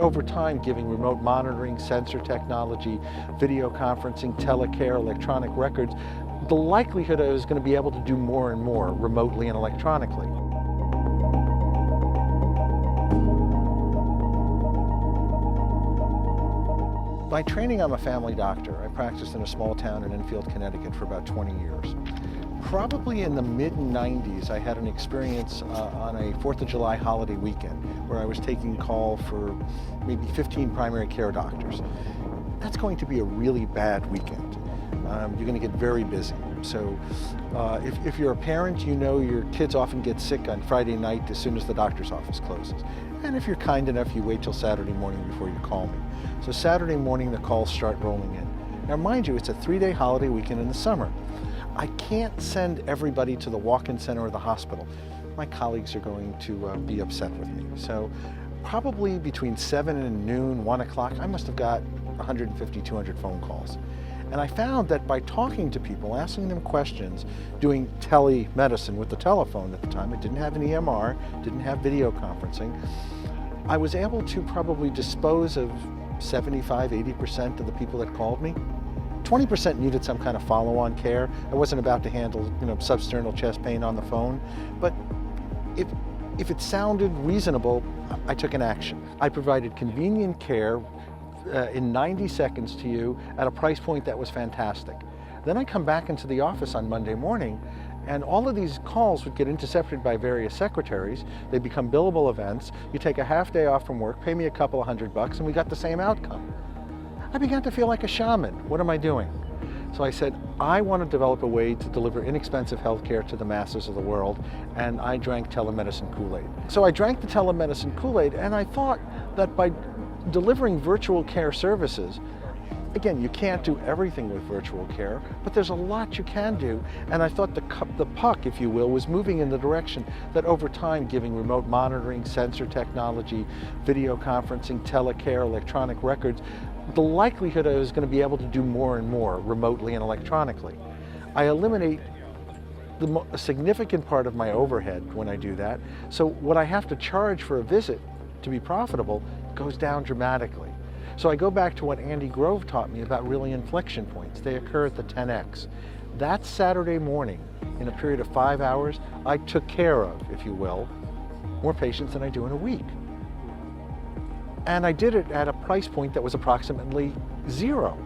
over time giving remote monitoring, sensor technology, video conferencing, telecare, electronic records, the likelihood I was going to be able to do more and more remotely and electronically. By training, I'm a family doctor. I practiced in a small town in Enfield, Connecticut for about 20 years. Probably in the mid-90s, I had an experience on a 4th of July holiday weekend where I was taking call for maybe 15 primary care doctors. That's going to be a really bad weekend. You're going to get very busy. So if you're a parent, you know your kids often get sick on Friday night as soon as the doctor's office closes. And if you're kind enough, you wait till Saturday morning before you call me. So Saturday morning, the calls start rolling in. Now mind you, it's a 3-day holiday weekend in the summer. I can't send everybody to the walk-in center or the hospital. My colleagues are going to be upset with me. So probably between 7 and noon, 1 o'clock, I must have got 150, 200 phone calls. And I found that by talking to people, asking them questions, doing telemedicine with the telephone at the time, it didn't have an EMR, didn't have video conferencing, I was able to probably dispose of 75, 80% of the people that called me. 20% needed some kind of follow-on care. I wasn't about to handle, substernal chest pain on the phone, but if it sounded reasonable, I took an action. I provided convenient care in 90 seconds to you at a price point that was fantastic. Then I come back into the office on Monday morning, and all of these calls would get intercepted by various secretaries. They become billable events. You take a half day off from work, pay me a couple of $100, and we got the same outcome. I began to feel like a shaman. What am I doing? So I said, I want to develop a way to deliver inexpensive healthcare to the masses of the world, and I drank telemedicine Kool-Aid. So I drank the telemedicine Kool-Aid, and I thought that by delivering virtual care services, again, you can't do everything with virtual care, but there's a lot you can do. And I thought the puck, if you will, was moving in the direction that over time, giving remote monitoring, sensor technology, video conferencing, telecare, electronic records, the likelihood I was going to be able to do more and more remotely and electronically. I eliminate a significant part of my overhead when I do that. So what I have to charge for a visit to be profitable goes down dramatically. So I go back to what Andy Grove taught me about really inflection points. They occur at the 10x. That Saturday morning, in a period of 5 hours, I took care of, if you will, more patients than I do in a week. And I did it at a price point that was approximately zero.